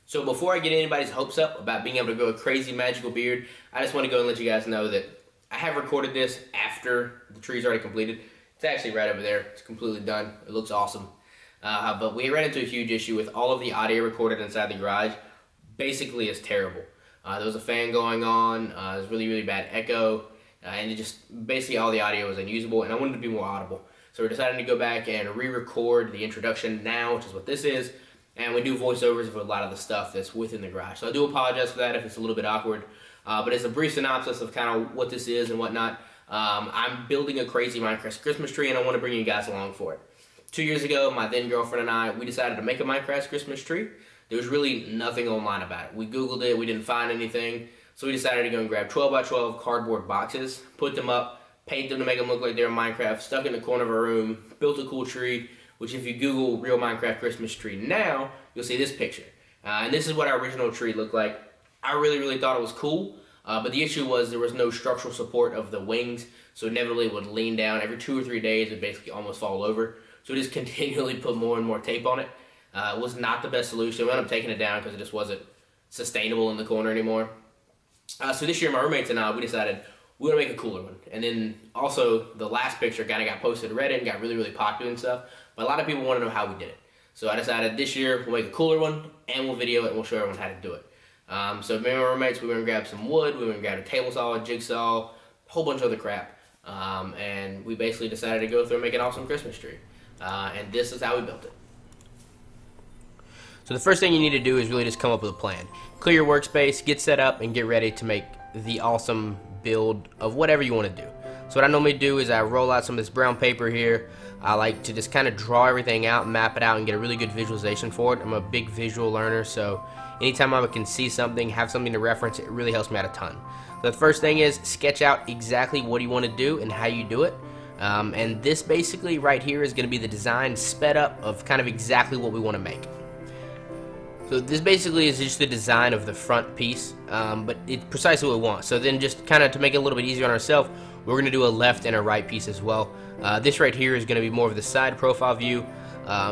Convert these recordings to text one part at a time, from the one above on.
So before I get anybody's hopes up about being able to grow a crazy magical beard, I just want to go and let you guys know that I have recorded this after the tree's already completed. It's actually right over there. It's completely done. It looks awesome. But we ran into a huge issue with all of the audio recorded inside the garage. Basically, it's terrible. There was a fan going on. There was really, really bad echo. And it just basically all the audio was unusable, and I wanted to be more audible. So we decided to go back and re-record the introduction now, which is what this is, and we do voiceovers of a lot of the stuff that's within the garage. So I do apologize for that if it's a little bit awkward, but it's a brief synopsis of kind of what this is and whatnot. I'm building a crazy Minecraft Christmas tree, and I want to bring you guys along for it. 2 years ago, my then girlfriend and I, we decided to make a Minecraft Christmas tree. There was really nothing online about it. We Googled it, we didn't find anything, so we decided to go and grab 12 by 12 cardboard boxes, put them up, paint them to make them look like they're in Minecraft, stuck in the corner of our room, built a cool tree, which if you Google real Minecraft Christmas tree now, you'll see this picture. And this is what our original tree looked like. I really, really thought it was cool, but the issue was there was no structural support of the wings, so inevitably it would lean down. Every 2 or 3 days, it would basically almost fall over. So we just continually put more and more tape on it. It was not the best solution. We ended up taking it down because it just wasn't sustainable in the corner anymore. So this year, my roommates and I, we decided we want to make a cooler one. And then also, the last picture kind of got posted to Reddit and got really, really popular and stuff. But a lot of people want to know how we did it. So I decided this year we'll make a cooler one and we'll video it and we'll show everyone how to do it. So me and my roommates, we went and grabbed some wood, we went and grabbed a table saw, a jigsaw, a whole bunch of other crap. And we basically decided to go through and make an awesome Christmas tree. And this is how we built it. So the first thing you need to do is really just come up with a plan. Clear your workspace, get set up, and get ready to make the awesome build of whatever you want to do. So what I normally do is I roll out some of this brown paper here. I like to just kind of draw everything out, map it out, and get a really good visualization for it. I'm a big visual learner, so anytime I can see something, have something to reference, it really helps me out a ton. So the first thing is sketch out exactly what you want to do and how you do it. And this basically right here is going to be the design sped up of kind of exactly what we want to make. So this basically is just the design of the front piece, but it's precisely what we want. So then just kind of to make it a little bit easier on ourselves, we're going to do a left and a right piece as well. This right here is going to be more of the side profile view.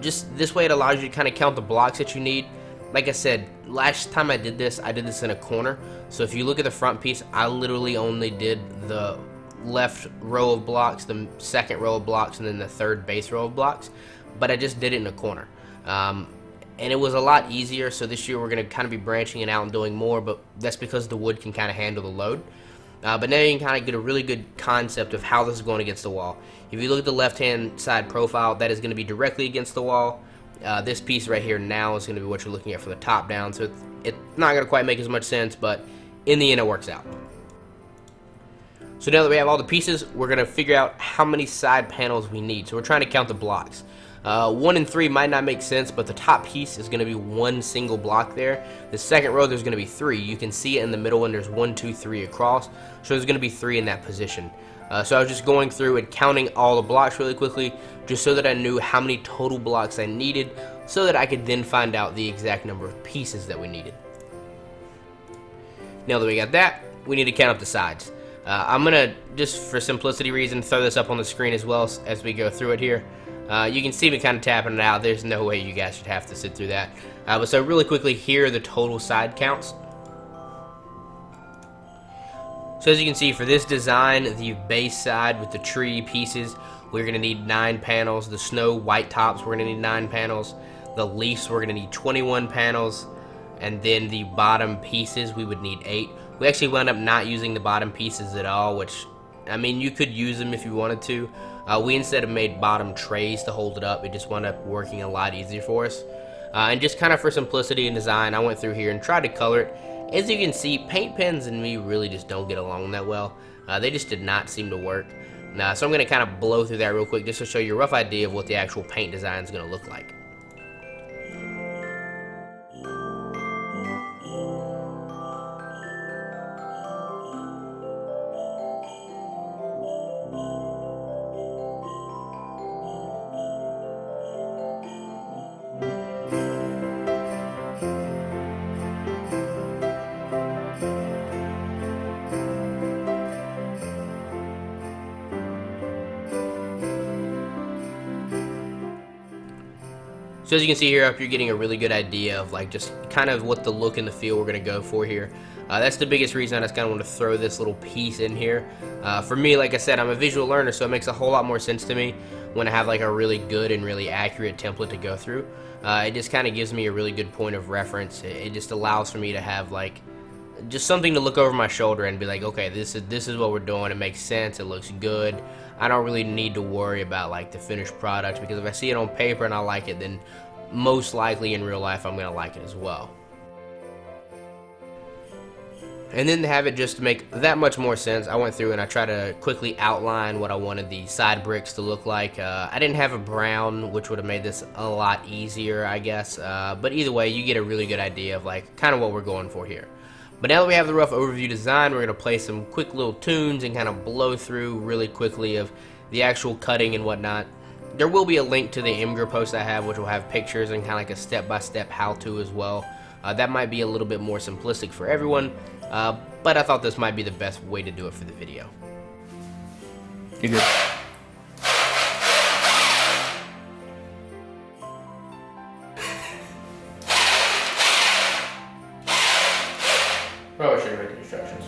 Just this way it allows you to kind of count the blocks that you need. Like I said, last time I did this in a corner. So if you look at the front piece, I literally only did the left row of blocks, the second row of blocks, and then the third base row of blocks. But I just did it in a corner. And it was a lot easier, so this year we're going to kind of be branching it out and doing more, but that's because the wood can kind of handle the load. But now you can kind of get a really good concept of how this is going against the wall. If you look at the left-hand side profile, that is going to be directly against the wall. This piece right here now is going to be what you're looking at from the top down, so it's not going to quite make as much sense, but in the end it works out. So now that we have all the pieces, we're going to figure out how many side panels we need. So we're trying to count the blocks. 1 and 3 might not make sense, but the top piece is going to be one single block there. The second row, there's going to be 3. You can see it in the middle when there's 1, 2, 3 across. So there's going to be 3 in that position. So I was just going through and counting all the blocks really quickly, just so that I knew how many total blocks I needed, so that I could then find out the exact number of pieces that we needed. Now that we got that, we need to count up the sides. I'm going to, just for simplicity reasons, throw this up on the screen as well as we go through it here. You can see me kind of tapping it out. There's no way you guys should have to sit through that. But so really quickly, here are the total side counts. So as you can see, for this design, the base side with the tree pieces, we're going to need 9 panels. The snow white tops, we're going to need 9 panels. The leaves, we're going to need 21 panels. And then the bottom pieces, we would need 8. We actually wound up not using the bottom pieces at all, which, I mean, you could use them if you wanted to. We instead have made bottom trays to hold it up. It just wound up working a lot easier for us. And just kind of for simplicity and design, I went through here and tried to color it. As you can see, paint pens and me really just don't get along that well. They just did not seem to work. So I'm going to kind of blow through that real quick just to show you a rough idea of what the actual paint design is going to look like. So as you can see here up, you're getting a really good idea of like just kind of what the look and the feel we're gonna go for here. That's the biggest reason I just kind of want to throw this little piece in here. For me, like I said, I'm a visual learner, so it makes a whole lot more sense to me when I have like a really good and really accurate template to go through. It just kind of gives me a really good point of reference. It just allows for me to have like just something to look over my shoulder and be like, okay, this is what we're doing. It makes sense. It looks good. I don't really need to worry about like the finished product, because if I see it on paper and I like it, then most likely in real life I'm gonna like it as well. And then to have it just to make that much more sense, I went through and I tried to quickly outline what I wanted the side bricks to look like. I didn't have a brown, which would have made this a lot easier, I guess. But either way, you get a really good idea of like kind of what we're going for here. But now that we have the rough overview design, we're going to play some quick little tunes and kind of blow through really quickly of the actual cutting and whatnot. There will be a link to the Imgur post I have, which will have pictures and kind of like a step-by-step how-to as well. That might be a little bit more simplistic for everyone, but I thought this might be the best way to do it for the video. You're good. Probably should have read the instructions.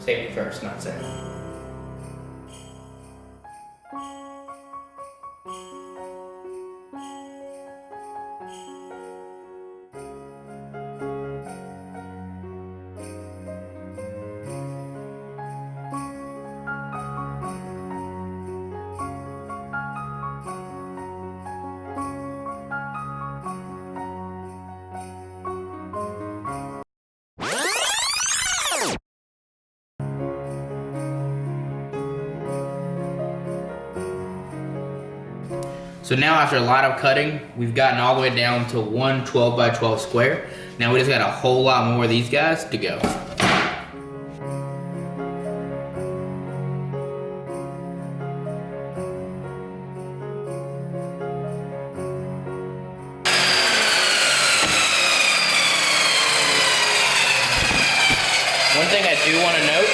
Safety first, not second. So now after a lot of cutting, we've gotten all the way down to one 12 by 12 square. Now we just got a whole lot more of these guys to go. One thing I do want to note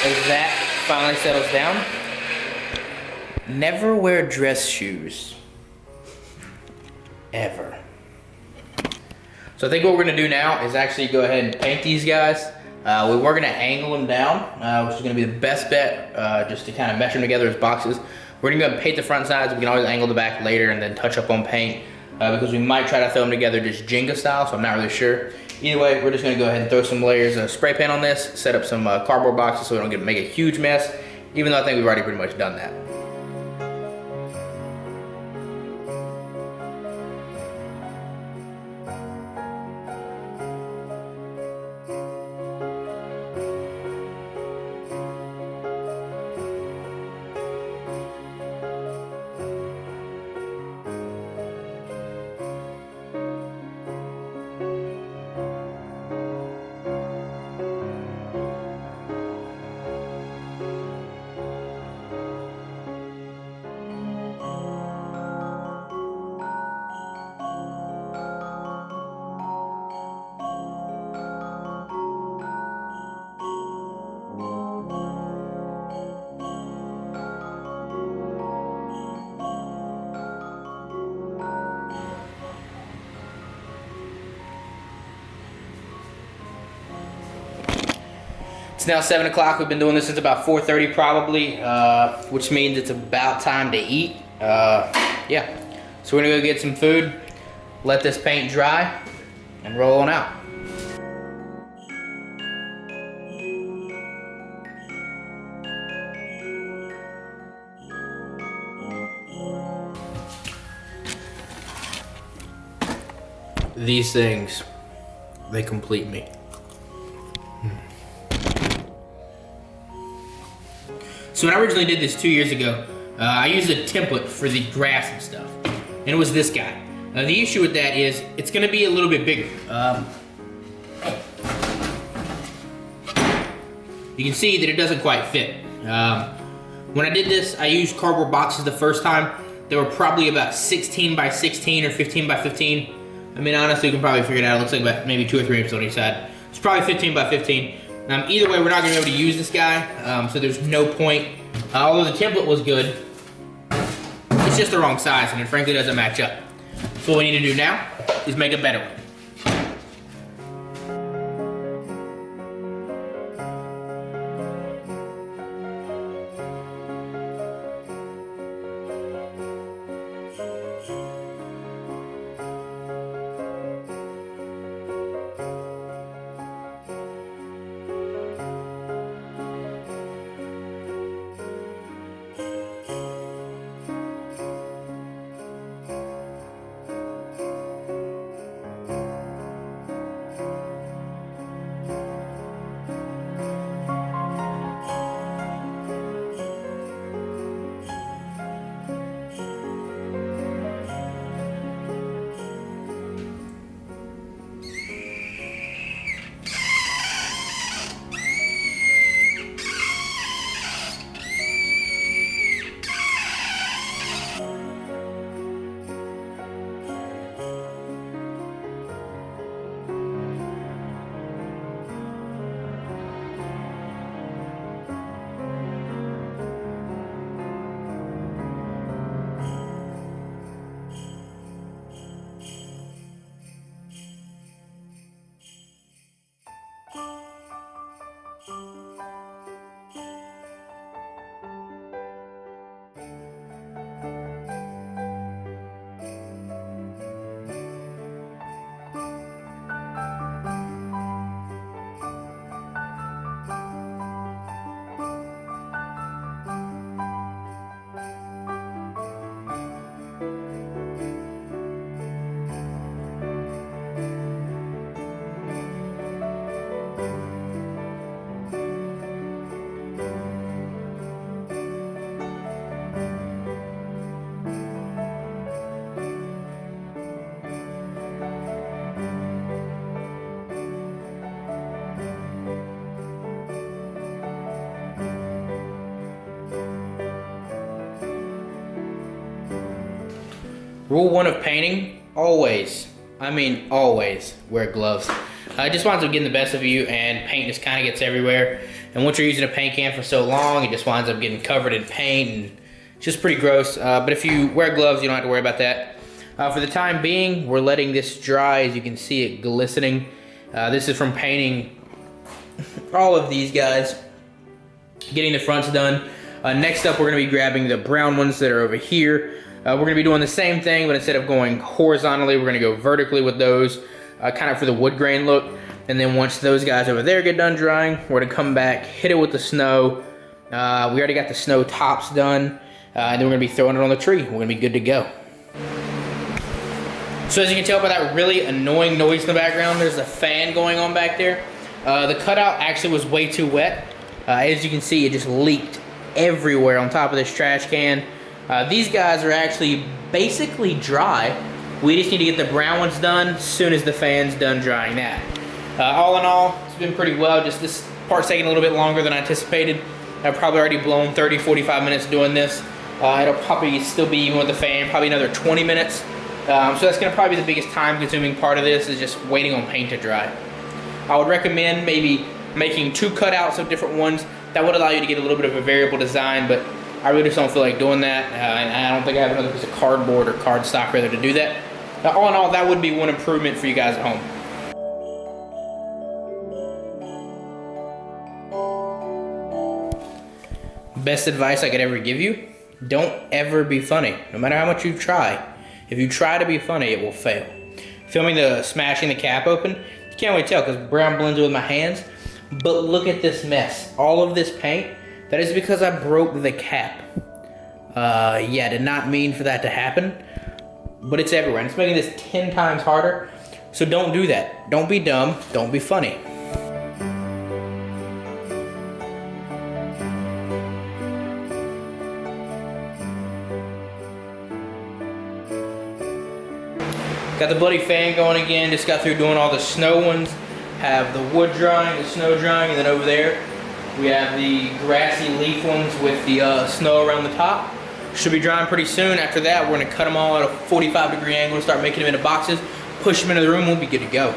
is that finally settles down. Never wear dress shoes. Ever. So I think what we're gonna do now is actually go ahead and paint these guys. We were gonna angle them down, which is gonna be the best bet, just to kind of mesh them together as boxes. We're gonna go ahead and paint the front sides. We can always angle the back later and then touch up on paint, because we might try to throw them together just Jenga style, so I'm not really sure. Either way, we're just gonna go ahead and throw some layers of spray paint on this, set up some cardboard boxes so we don't make a huge mess, even though I think we've already pretty much done that. It's now 7 o'clock. We've been doing this since about 4:30 probably, which means it's about time to eat. Yeah, so we're gonna go get some food, let this paint dry, and roll on out. These things, they complete me. So when I originally did this 2 years ago, I used a template for the grass and stuff, and it was this guy. The issue with that is it's going to be a little bit bigger. You can see that it doesn't quite fit. When I did this, I used cardboard boxes the first time. They were probably about 16 by 16 or 15 by 15. I mean, honestly, you can probably figure it out. It looks like about maybe 2 or 3 inches on each side. It's probably 15 by 15. Either way, we're not gonna be able to use this guy, so there's no point. Although the template was good, it's just the wrong size, and it frankly doesn't match up. So what we need to do now is make a better one. Rule 1 of painting, always, I mean always, wear gloves. It just winds up getting the best of you, and paint just kind of gets everywhere. And once you're using a paint can for so long, it just winds up getting covered in paint, and it's just pretty gross. But if you wear gloves, you don't have to worry about that. For the time being, we're letting this dry. As you can see it glistening. This is from painting all of these guys, getting the fronts done. Next up, we're gonna be grabbing the brown ones that are over here. We're gonna be doing the same thing, but instead of going horizontally, we're gonna go vertically with those, kind of for the wood grain look. And then once those guys over there get done drying, we're gonna come back, hit it with the snow. We already got the snow tops done, and then we're gonna be throwing it on the tree. We're gonna be good to go. So as you can tell by that really annoying noise in the background, there's a fan going on back there. The cutout actually was way too wet. As you can see, it just leaked everywhere on top of this trash can. These guys are actually basically dry. We just need to get the brown ones done as soon as the fan's done drying that. All in all, it's been pretty well. Just this part's taking a little bit longer than I anticipated. I've probably already blown 30, 45 minutes doing this. It'll probably still be, even with the fan, probably another 20 minutes. So that's gonna probably be the biggest time consuming part of this, is just waiting on paint to dry. I would recommend maybe making 2 cutouts of different ones. That would allow you to get a little bit of a variable design, but I really just don't feel like doing that. And I don't think I have another piece of cardboard or cardstock rather to do that. All in all, that would be one improvement for you guys at home. Best advice I could ever give you, don't ever be funny. No matter how much you try. If you try to be funny, it will fail. Filming the smashing the cap open, you can't really tell because brown blends with my hands. But look at this mess. All of this paint, that is because I broke the cap. Yeah, did not mean for that to happen, but it's everywhere. And it's making this 10 times harder. So don't do that. Don't be dumb, don't be funny. Got the bloody fan going again. Just got through doing all the snow ones. Have the wood drying, the snow drying, and then over there we have the grassy leaf ones with the snow around the top. Should be drying pretty soon. After that, we're gonna cut them all at a 45-degree angle and start making them into boxes. push them into the room, we'll be good to go.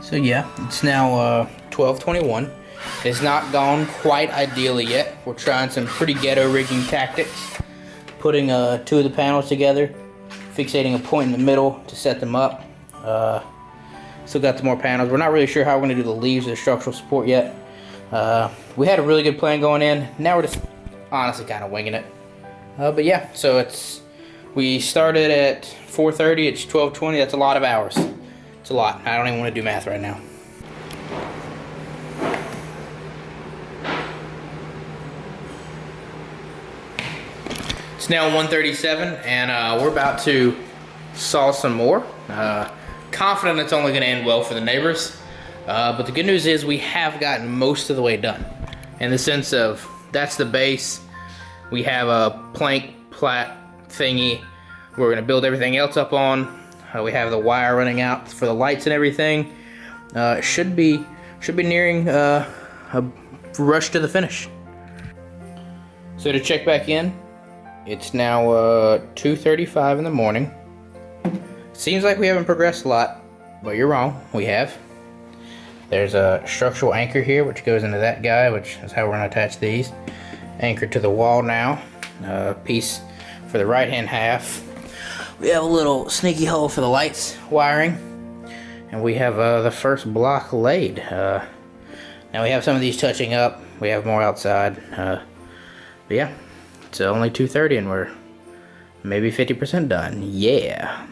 So yeah, it's now 12:21. It's not gone quite ideally yet. We're trying some pretty ghetto rigging tactics. Putting two of the panels together, fixating a point in the middle to set them up. Still got some more panels. We're not really sure how we're going to do the leaves or the structural support yet. We had a really good plan going in. Now we're just honestly kind of winging it. But yeah, so we started at 4:30. It's 12:20. That's a lot of hours. It's a lot. I don't even want to do math right now. It's now 1:37, and we're about to saw some more. Confident it's only going to end well for the neighbors. But the good news is we have gotten most of the way done. In the sense of, that's the base. We have a plank plat thingy we're going to build everything else up on. We have the wire running out for the lights and everything. It should be nearing a rush to the finish. So to check back in, it's now 2:35 in the morning. Seems like we haven't progressed a lot, but you're wrong, we have. There's a structural anchor here, which goes into that guy, which is how we're gonna attach these. Anchored to the wall now. Piece for the right-hand half. We have a little sneaky hole for the lights wiring. And we have the first block laid. Now we have some of these touching up. We have more outside. But yeah, it's only 2:30 and we're maybe 50% done. Yeah.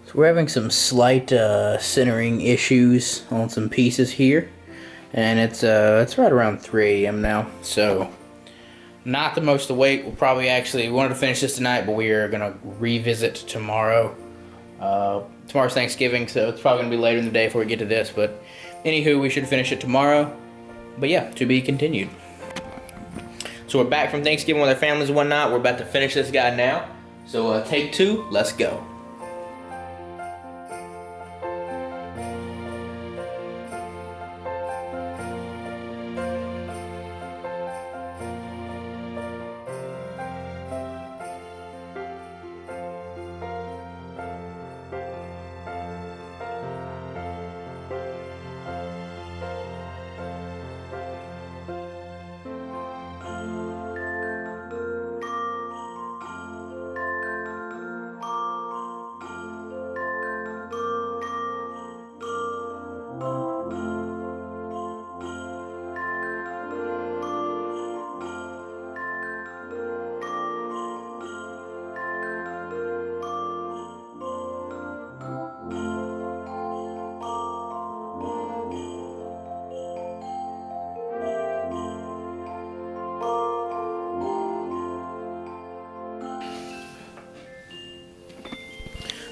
So we're having some slight centering issues on some pieces here. And it's right around 3 a.m. now. So not the most awake. We'll probably we wanted to finish this tonight, but we are gonna revisit tomorrow. Tomorrow's Thanksgiving, so it's probably gonna be later in the day before we get to this, but anywho, we should finish it tomorrow. But yeah, to be continued. So we're back from Thanksgiving with our families and whatnot. We're about to finish this guy now. So take 2, let's go.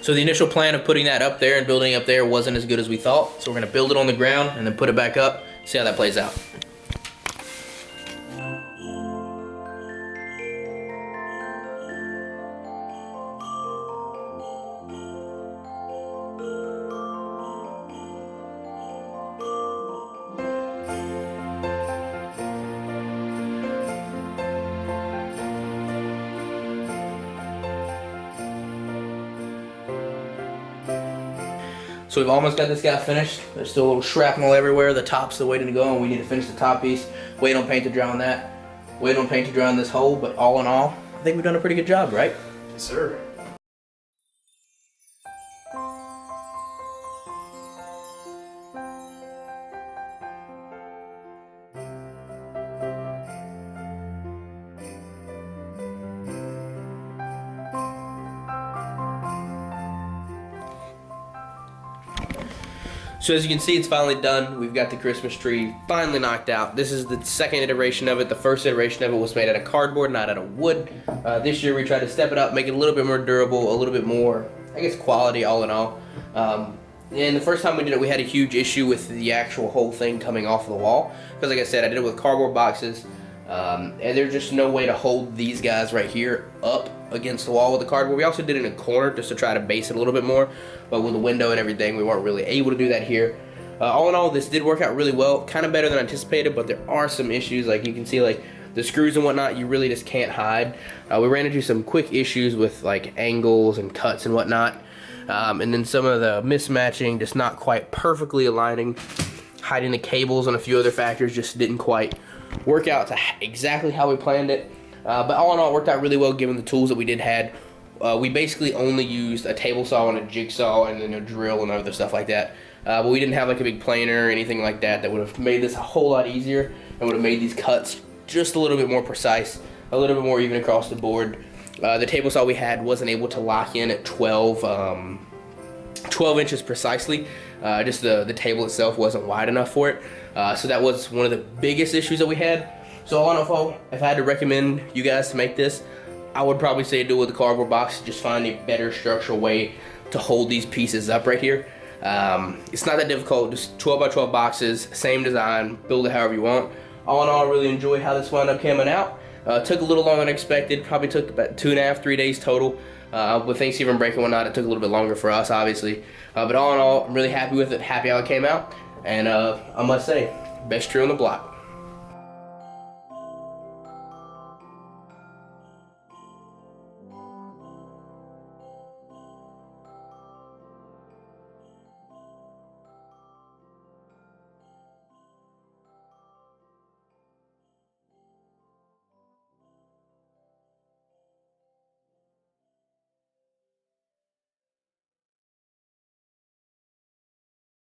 So the initial plan of putting that up there and building up there wasn't as good as we thought. So we're gonna build it on the ground and then put it back up, see how that plays out. So we've almost got this guy finished. There's still a little shrapnel everywhere. The top's still waiting to go, and we need to finish the top piece. Wait on paint to dry on that. Wait on paint to dry on this hole, but all in all, I think we've done a pretty good job, right? Yes, sir. So as you can see, it's finally done. We've got the Christmas tree finally knocked out. This is the second iteration of it. The first iteration of it was made out of cardboard, not out of wood. This year we tried to step it up, make it a little bit more durable, a little bit more, I guess, quality all in all. And the first time we did it, we had a huge issue with the actual whole thing coming off the wall. Because like I said, I did it with cardboard boxes. And there's just no way to hold these guys right here up against the wall with the cardboard. We also did it in a corner just to try to base it a little bit more, but with the window and everything, we weren't really able to do that here. All in all, this did work out really well, kind of better than anticipated, but there are some issues. Like you can see, like the screws and whatnot, you really just can't hide. We ran into some quick issues with like angles and cuts and whatnot, and then some of the mismatching, just not quite perfectly aligning, hiding the cables and a few other factors just didn't quite work out to exactly how we planned it. But all in all, it worked out really well given the tools that we did had. We basically only used a table saw and a jigsaw and then a drill and other stuff like that. But we didn't have like a big planer or anything like that that would have made this a whole lot easier and would have made these cuts just a little bit more precise, a little bit more even across the board. The table saw we had wasn't able to lock in at 12 inches precisely. Just the table itself wasn't wide enough for it. So that was one of the biggest issues that we had. So all in all, if I had to recommend you guys to make this, I would probably say do it with the cardboard box. Just find a better structural way to hold these pieces up right here. It's not that difficult, just 12 by 12 boxes, same design, build it however you want. All in all, I really enjoyed how this wound up coming out. Took a little longer than expected, probably took about 2.5, 3 days total. With Thanksgiving break and whatnot, it took a little bit longer for us, obviously. But all in all, I'm really happy with it, happy how it came out. And I must say, best tree on the block.